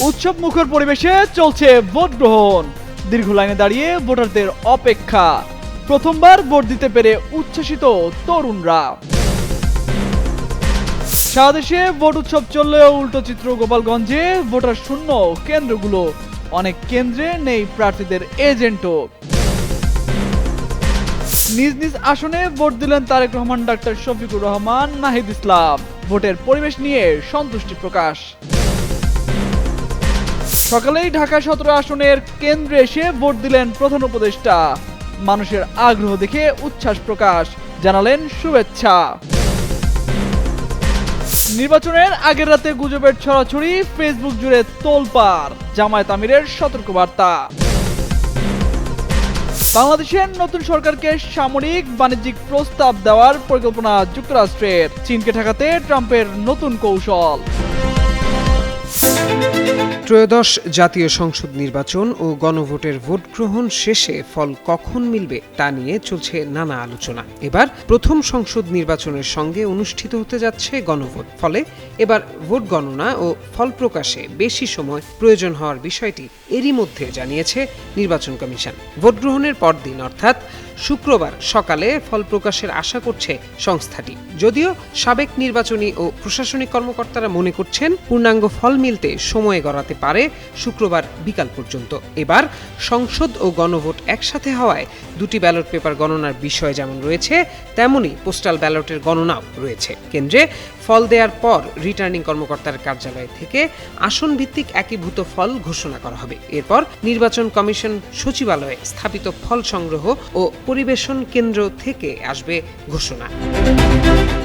উৎসব মুখর পরিবেশে চলছে ভোট গ্রহণ। দীর্ঘ লাইনে দাঁড়িয়ে ভোটারদের অপেক্ষা। প্রথমবার ভোট দিতে পেরে উচ্ছ্বসিত তরুণরা। সারা দেশে ভোট উৎসব চললেও উল্টো চিত্র গোপালগঞ্জে। ভোটার শূন্য কেন্দ্রগুলো, অনেক কেন্দ্রে নেই প্রার্থীদের এজেন্টও। নিজ নিজ আসনে ভোট দিলেন তারেক রহমান, ডাক্তার শফিকুর রহমান, নাহিদ ইসলাম। ভোটের পরিবেশ নিয়ে সন্তুষ্টি প্রকাশ। সকালেই ঢাকা 17 আসনের কেন্দ্রে এসে ভোট দিলেন প্রধান উপদেষ্টা। মানুষের আগ্রহ দেখে উচ্ছ্বাস প্রকাশ, জানালেন শুভেচ্ছা। নির্বাচনের আগের রাতে গুজবের ছড়াছড়ি, ফেসবুক জুড়ে তোলপাড়। জামায়াত আমিরের সতর্কবার্তা। বাংলাদেশের নতুন সরকারকে সামরিক বাণিজ্যিক প্রস্তাব দেওয়ার পরিকল্পনা যুক্তরাষ্ট্রের। চীনকে ঠেকাতে ট্রাম্পের নতুন কৌশল। ত্রয়োদশ জাতীয় সংসদ নির্বাচন ও গণভোটের ভোট গ্রহণ শেষে ফল কখন মিলবে তা নিয়ে চলছে নানা আলোচনা। এবার প্রথম সংসদ নির্বাচনের সঙ্গে অনুষ্ঠিত হতে যাচ্ছে গণভোট। ফলে এবার ভোট গণনা ও ফল প্রকাশে বেশি সময় প্রয়োজন হওয়ার বিষয়টি এরই মধ্যে জানিয়েছে নির্বাচন কমিশন। ভোট গ্রহণের পরদিন অর্থাৎ শুক্রবার সকালে ফল প্রকাশের আশা করছে সংস্থাটি। যদিও সাবেক নির্বাচনী ও প্রশাসনিক কর্মকর্তারা মনে করছেন পূর্ণাঙ্গ ফল মিলতে সময় গড়াতে পারে শুক্রবার বিকাল পর্যন্ত। এবার সংসদ ও গণভোট একসাথে হওয়ায় দুটি ব্যালট পেপার গণনার বিষয় যেমন রয়েছে, তেমনি পোস্টাল ব্যালটের গণনাও রয়েছে। কেন্দ্রে ফল দেওয়ার পর রিটার্নিং কর্মকর্তার কার্যালয় থেকে আসন ভিত্তিক একীভূত ফল ঘোষণা করা হবে। এরপর নির্বাচন কমিশন সচিবালয়ে স্থাপিত ফল সংগ্রহ ও পরিবেশন কেন্দ্র থেকে আসবে ঘোষণা।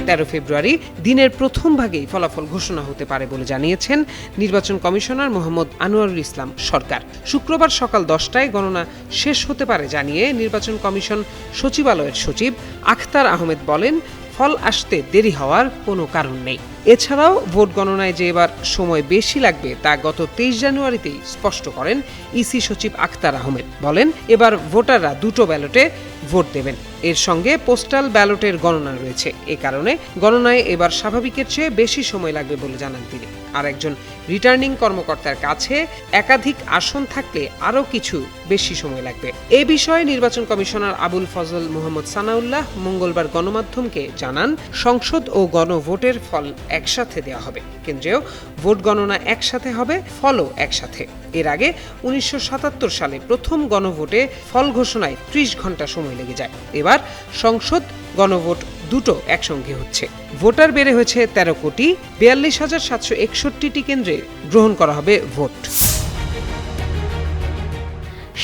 13 ফেব্রুয়ারি দিনের প্রথম ভাগেই ফলাফল ঘোষণা হতে পারে বলে জানিয়েছেন নির্বাচন কমিশনার মোহাম্মদ আনোয়ারুল ইসলাম সরকার। শুক্রবার সকাল 10টায় গণনা শেষ হতে পারে জানিয়ে নির্বাচন কমিশন সচিবালয়ের সচিব আখতার আহমেদ বলেন, ফল আসতে দেরি হওয়ার কোনো কারণ নেই। এছাড়াও ভোট গণনায় যে এবার সময় বেশি লাগবে তা গত 23 জানুয়ারিতেই স্পষ্ট করেন ইসি সচিব আখতার আহমেদ। বলেন, এবার ভোটাররা দুটো ব্যালটে ভোট দেবেন। এর সঙ্গে পোস্টাল ব্যালটের গণনা রয়েছে। এ কারণে গণনায় এবার স্বাভাবিকের চেয়ে বেশি সময় লাগবে বলে জানান তিনি। আর একজন রিটার্নিং কর্মকর্তার কাছে একাধিক আসন থাকলে আরও কিছু বেশি সময় লাগবে। এ বিষয়ে নির্বাচন কমিশনার আবুল ফজল মোহাম্মদ সানাউল্লাহ মঙ্গলবার গণমাধ্যমকে জানান, সংসদ ও গণভোটের ফল একসাথে দেওয়া হবে। কেন্দ্রেও ভোট গণনা একসাথে হবে, ফলও একসাথে। এর আগে 1977 সালে প্রথম গণভোটে ফল ঘোষণায় 30 ঘন্টা সময় লেগে যায়। এবার সংসদ গণভোট দুটো একসঙ্গে হচ্ছে। ভোটার বেড়ে হয়েছে 13 কোটি, 42,761টি কেন্দ্রে গ্রহণ করা হবে ভোট।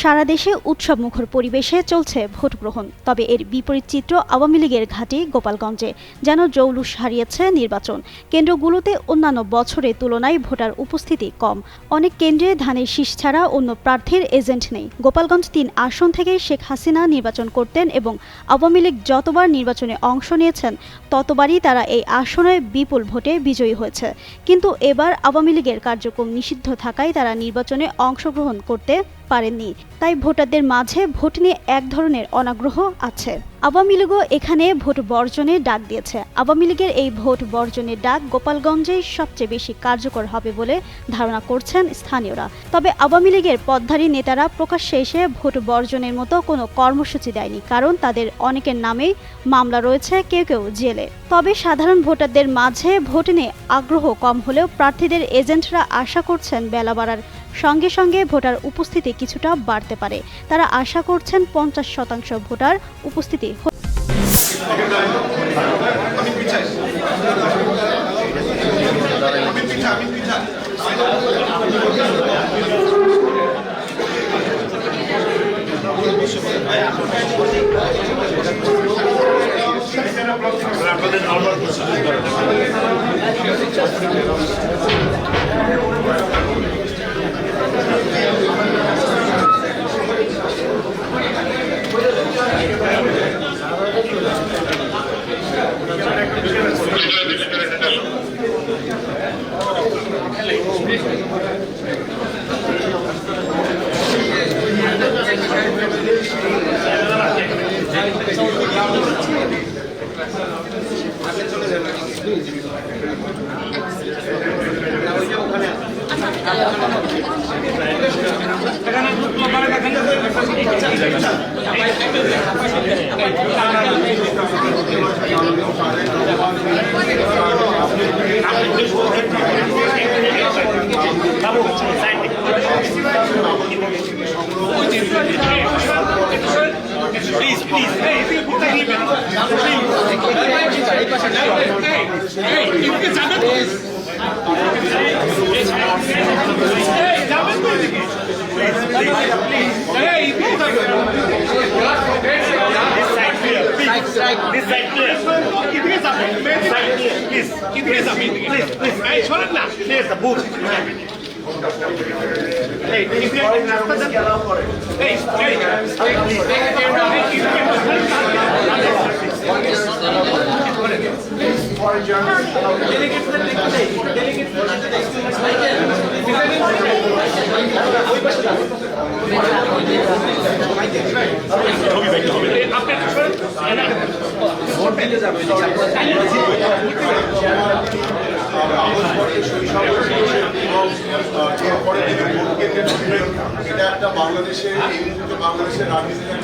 সারা দেশে উৎসব মুখর পরিবেশে চলছে ভোট গ্রহণ। তবে এর বিপরীত চিত্র আওয়ামী লীগের ঘাঁটি গোপালগঞ্জে। যেন জৌলুস হারিয়েছে নির্বাচন। কেন্দ্রগুলোতে অন্যান্য বছরের তুলনায় ভোটার উপস্থিতি কম। অনেক কেন্দ্রে ধানের শীষ ছাড়া অন্য প্রার্থীর এজেন্ট নেই। গোপালগঞ্জ 3 আসন থেকে শেখ হাসিনা নির্বাচন করতেন এবং আওয়ামী লীগ যতবার নির্বাচনে অংশ নিয়েছেন ততবারই তারা এই আসনে বিপুল ভোটে বিজয়ী হয়েছে। কিন্তু এবার আওয়ামী লীগের কার্যক্রম নিষিদ্ধ থাকায় তারা নির্বাচনে অংশগ্রহণ করতে পারেননি। তাই ভোটারদের মাঝে ভোট নিয়ে এক ধরনের অনাগ্রহ আছে। আওয়ামী লীগও এখানে ভোট বর্জনের ডাক দিয়েছে। আওয়ামী লীগের এই ভোট বর্জনের ডাক গোপালগঞ্জেই সবচেয়ে বেশি কার্যকর হবে বলে ধারণা করছেন স্থানীয়রা। তবে আওয়ামী লীগের পদধারী নেতারা প্রকাশ্যে এসে ভোট বর্জনের মতো কোনো কর্মসূচি দেয়নি, কারণ তাদের অনেকের নামেই মামলা রয়েছে, কেউ কেউ জেলে। তবে সাধারণ ভোটারদের মাঝে ভোট নিয়ে আগ্রহ কম হলেও প্রার্থীদের এজেন্টরা আশা করছেন বেলা বাড়ার সঙ্গে সঙ্গে ভোটার উপস্থিতি কিছুটা বাড়তে পারে। তারা আশা করছেন 50% ভোটার উপস্থিতি চলে যাবে। এটা একটা বাংলাদেশের এই মুহূর্তে বাংলাদেশের রাজনীতির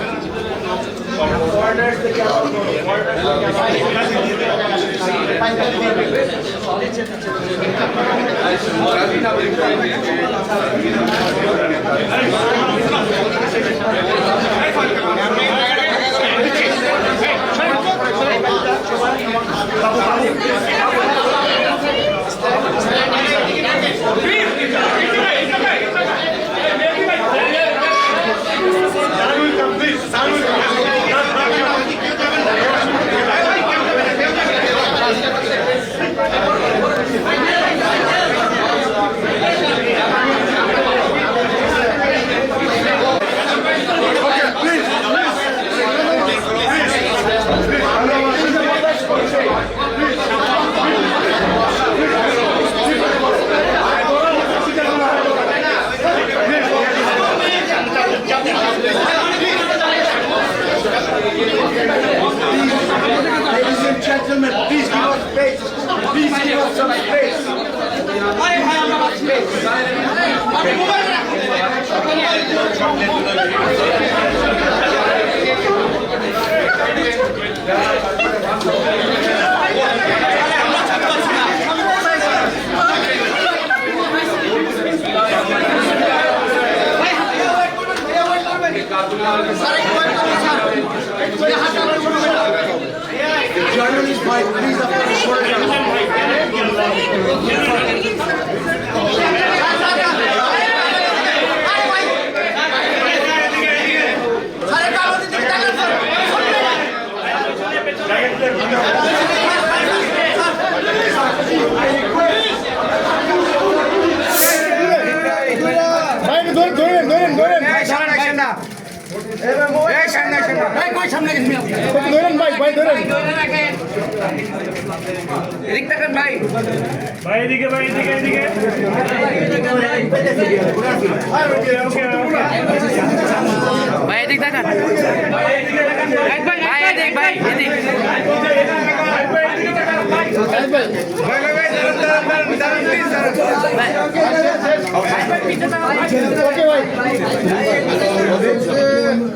journalist by please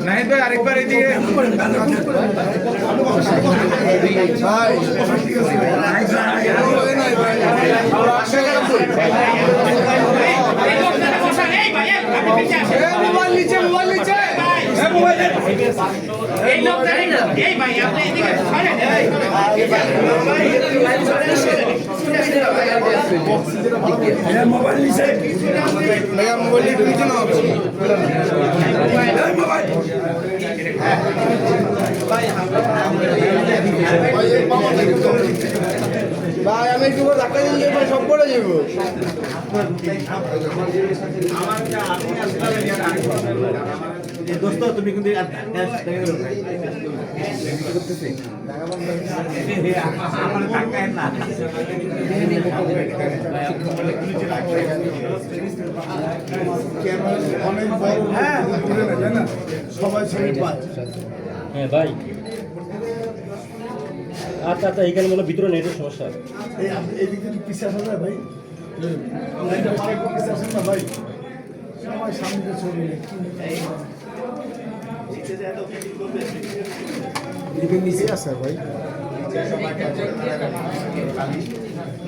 নাহিদ ভাই আরেকবার এদিকে মোবাইল নিচে এই লোক জানেন না এই ভাই আপনি এদিকে সরেন মোবাইল নিচে ভাইয়া মোবাইল নিচে না মোবাইল ভাই আমি একটু ধাক্কা দিলে সব করে যাবো দোস্ত তুমি কিন্তু সবাই হ্যাঁ ভাই আচ্ছা আচ্ছা এইখানে মনে ভিতরে নেটের সমস্যা এই দিক থেকে পিছিয়ে আসা যায় ভাই নিচে আছে ভাই,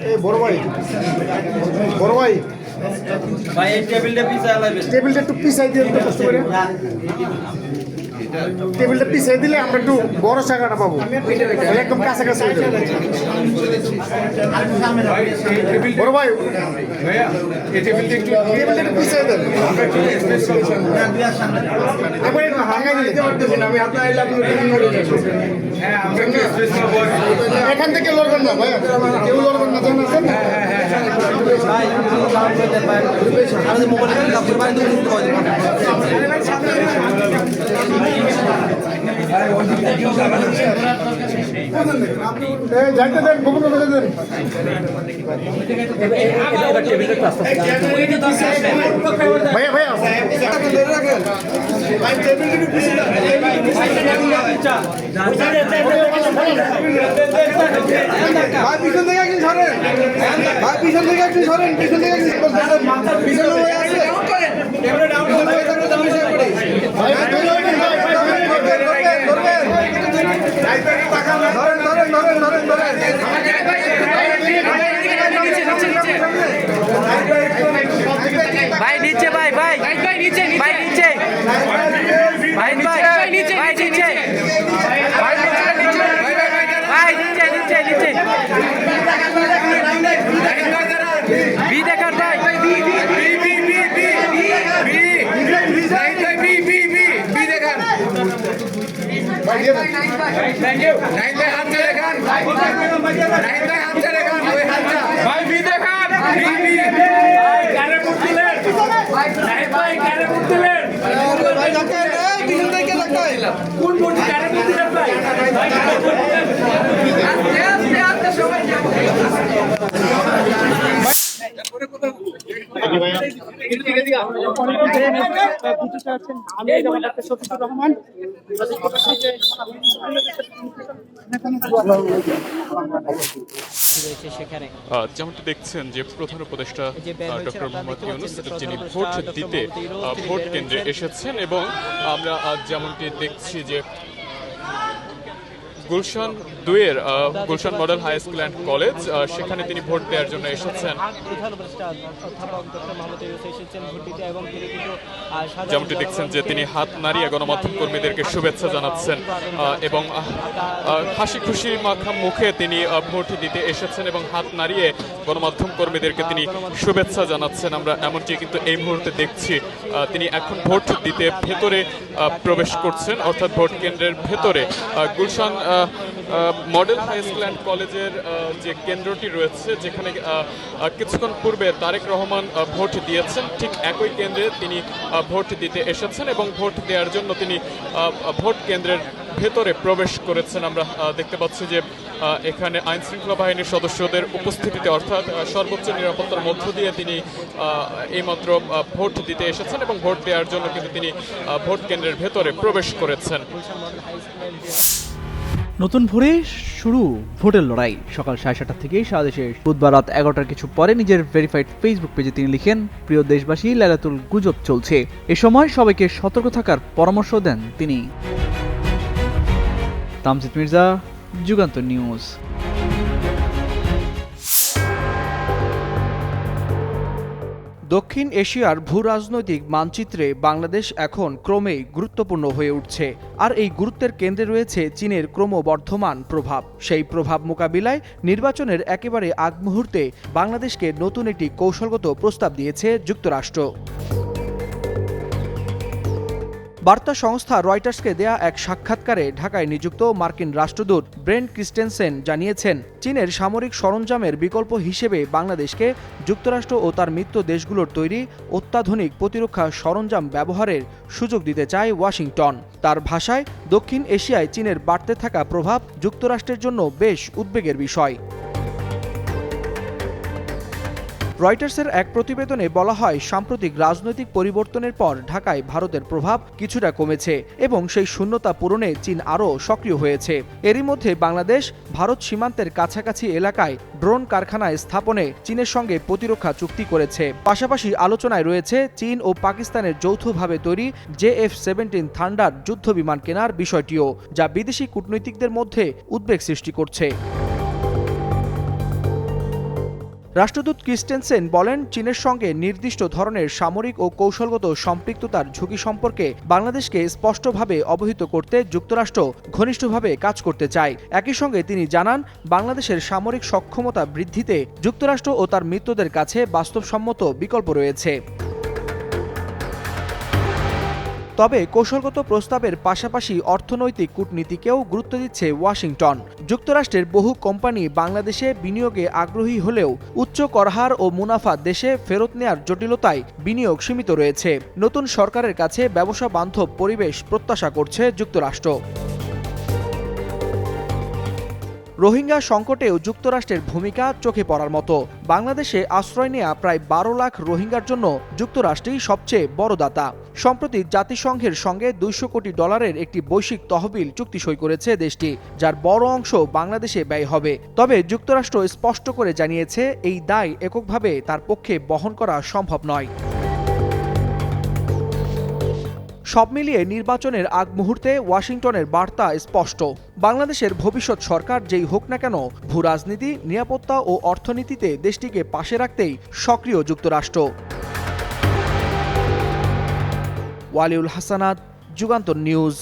এই বড় ভাই, বড় ভাই ভাই এই টেবিলটা পিছায় লাগবে। টেবিলটা একটু পিছাই দিয়ে একটু কষ্ট করে, টেবিলটা পিছাই দিলে আমরা একটু বড় জায়গাটা পাবো, তাহলে একদম কাছাকাছি হয়ে যাবে। বড় ভাই টেবিলটা একটু পিছাই দেন, একবার একটু হাঙ্গাই দিলে আমি আপনার এখান থেকে লড়বেন না ভাই, কেউ লড়বেন না, জানেন আছেন? যাইতে দেন, গোপন করে দেন। ভাইয়া ভাইয়া পিছন থেকে একদিন সরেন, পিছন থেকে একদিন সরেন, পিছন থেকে একদিন পিছন হয়ে আছে। ভাই নিচে ভাই ভাই ভাই নিচে ভাই নিচে ভাই ভাই নিচে ভাই নিচে ভাই নিচে নিচে নিচে বি দেখার ভাই যেমনটি দেখছেন যে প্রধান উপদেষ্টা ডক্টর মোহাম্মদ ইউনূস যিনি ভোট দিতে ভোট কেন্দ্রে এসেছেন এবং আমরা যেমনটি দেখছি যে গুলশান 2-এর Gulshan model high school and college, সেখানে তিনি ভোট দেওয়ার জন্য এসেছেন। যেমনটি দেখছেন যে তিনি হাত নাড়িয়ে গণমাধ্যম কর্মীদেরকে শুভেচ্ছা জানাচ্ছেন এবং হাসি খুশি মাখা মুখে তিনি ভোট দিতে এসেছেন এবং হাত নাড়িয়ে গণমাধ্যম কর্মীদেরকে তিনি শুভেচ্ছা জানাচ্ছেন। আমরা এমনটি কিন্তু এই মুহূর্তে দেখছি। তিনি এখন ভোট দিতে ভেতরে প্রবেশ করছেন, অর্থাৎ ভোট কেন্দ্রের ভেতরে। Gulshan model high school and কলেজের যে কেন্দ্রটি রয়েছে, যেখানে কিছুক্ষণ পূর্বে তারেক রহমান ভোট দিয়েছেন, ঠিক একই কেন্দ্রে তিনি ভোট দিতে এসেছেন এবং ভোট দেওয়ার জন্য তিনি ভোট কেন্দ্রের ভেতরে প্রবেশ করেছেন। আমরা দেখতে পাচ্ছি যে এখানে আইন শৃঙ্খলা বাহিনীর সদস্যদের উপস্থিতিতে, অর্থাৎ সর্বোচ্চ নিরাপত্তার মধ্য দিয়ে তিনি এইমাত্র ভোট দিতে এসেছেন এবং ভোট দেওয়ার জন্য কিন্তু তিনি ভোট কেন্দ্রের ভেতরে প্রবেশ করেছেন। নতুন ভোরে শুরু ভোটের লড়াই। সকাল 7:30 থেকেই সারা দেশে বুধবার রাত 11টার কিছু পরে নিজের ভেরিফাইড ফেসবুক পেজে তিনি লিখেন, প্রিয় দেশবাসী, লাইলাতুল গুজব চলছে। এ সময় সবাইকে সতর্ক থাকার পরামর্শ দেন তিনি। তামজিদ মির্জা, যুগান্তর নিউজ। দক্ষিণ এশিয়ার ভূরাজনৈতিক মানচিত্রে বাংলাদেশ এখন ক্রমেই গুরুত্বপূর্ণ হয়ে উঠছে, আর এই গুরুত্বের কেন্দ্রে রয়েছে চীনের ক্রমবর্ধমান প্রভাব। সেই প্রভাব মোকাবিলায় নির্বাচনের একেবারে আগ মুহূর্তে বাংলাদেশকে নতুন একটি কৌশলগত প্রস্তাব দিয়েছে যুক্তরাষ্ট্র। বার্তা সংস্থা রয়টার্সকে দেয়া এক সাক্ষাৎকারে ঢাকায় নিযুক্ত মার্কিন রাষ্ট্রদূত ব্রেন্ট ক্রিস্টেনসেন জানিয়েছেন, চীনের সামরিক সরঞ্জামের বিকল্প হিসেবে বাংলাদেশকে যুক্তরাষ্ট্র ও তার মিত্র দেশগুলোর তৈরি অত্যাধুনিক প্রতিরক্ষা সরঞ্জাম ব্যবহারের সুযোগ দিতে চায় ওয়াশিংটন। তার ভাষায়, দক্ষিণ এশিয়ায় চীনের বাড়তে থাকা প্রভাব যুক্তরাষ্ট্রের জন্য বেশ উদ্বেগের বিষয়। রয়টার্সের এক প্রতিবেদনে বলা হয়, সাম্প্রতিক রাজনৈতিক পরিবর্তনের পর ঢাকায় ভারতের প্রভাব কিছুটা কমেছে এবং সেই শূন্যতা পূরণে চীন আরও সক্রিয় হয়েছে। এরই মধ্যে বাংলাদেশ ভারত সীমান্তের কাছাকাছি এলাকায় ড্রোন কারখানা স্থাপনে চীনের সঙ্গে প্রতিরক্ষা চুক্তি করেছে। পাশাপাশি আলোচনায় রয়েছে চীন ও পাকিস্তানের যৌথভাবে তৈরি JF-17 থান্ডার যুদ্ধ বিমান কেনার বিষয়টিও, যা বিদেশি কূটনীতিকদের মধ্যে উদ্বেগ সৃষ্টি করছে। রাষ্ট্রদূত ক্রিস্টেনসেন বলেন, চীনের সঙ্গে নির্দিষ্ট ধরনের সামরিক ও কৌশলগত সম্পৃক্ততার ঝুঁকি সম্পর্কে বাংলাদেশকে স্পষ্টভাবে অবহিত করতে যুক্তরাষ্ট্র ঘনিষ্ঠভাবে কাজ করতে চায়। একই সঙ্গে তিনি জানান, বাংলাদেশের সামরিক সক্ষমতা বৃদ্ধিতে যুক্তরাষ্ট্র ও তার মিত্রদের কাছে বাস্তবসম্মত বিকল্প রয়েছে। তবে কৌশলগত প্রস্তাবের পাশাপাশি অর্থনৈতিক কূটনীতিকেও গুরুত্ব দিচ্ছে ওয়াশিংটন। যুক্তরাষ্ট্রের বহু কোম্পানি বাংলাদেশে বিনিয়োগে আগ্রহী হলেও উচ্চ করহার ও মুনাফা দেশে ফেরত নেয়ার জটিলতায় বিনিয়োগ সীমিত রয়েছে। নতুন সরকারের কাছে ব্যবসা বান্ধব পরিবেশ প্রত্যাশা করছে যুক্তরাষ্ট্র। রোহিঙ্গা সংকটেও যুক্তরাষ্ট্রের ভূমিকা চোখে পড়ার মতো। বাংলাদেশে আশ্রয় নেয়া প্রায় 12 লাখ রোহিঙ্গার জন্য যুক্তরাষ্ট্রই সবচেয়ে বড় দাতা। সম্প্রতি জাতিসংঘের সঙ্গে $200 কোটি একটি বৈশ্বিক তহবিল চুক্তি সই করেছে দেশটি, যার বড় অংশ বাংলাদেশে ব্যয় হবে। তবে যুক্তরাষ্ট্র স্পষ্ট করে জানিয়েছে, এই দায় এককভাবে তার পক্ষে বহন করা সম্ভব নয়। সব মিলিয়ে নির্বাচনের আগ মুহূর্তে ওয়াশিংটনের বার্তা স্পষ্ট। বাংলাদেশের ভবিষ্যৎ সরকার যেই হোক না কেন, ভূরাজনীতি, নিরাপত্তা ও অর্থনীতিতে দেশটিকে পাশে রাখতেই সক্রিয় যুক্তরাষ্ট্র। ওয়ালিউল হাসানাত, যুগান্তর নিউজ।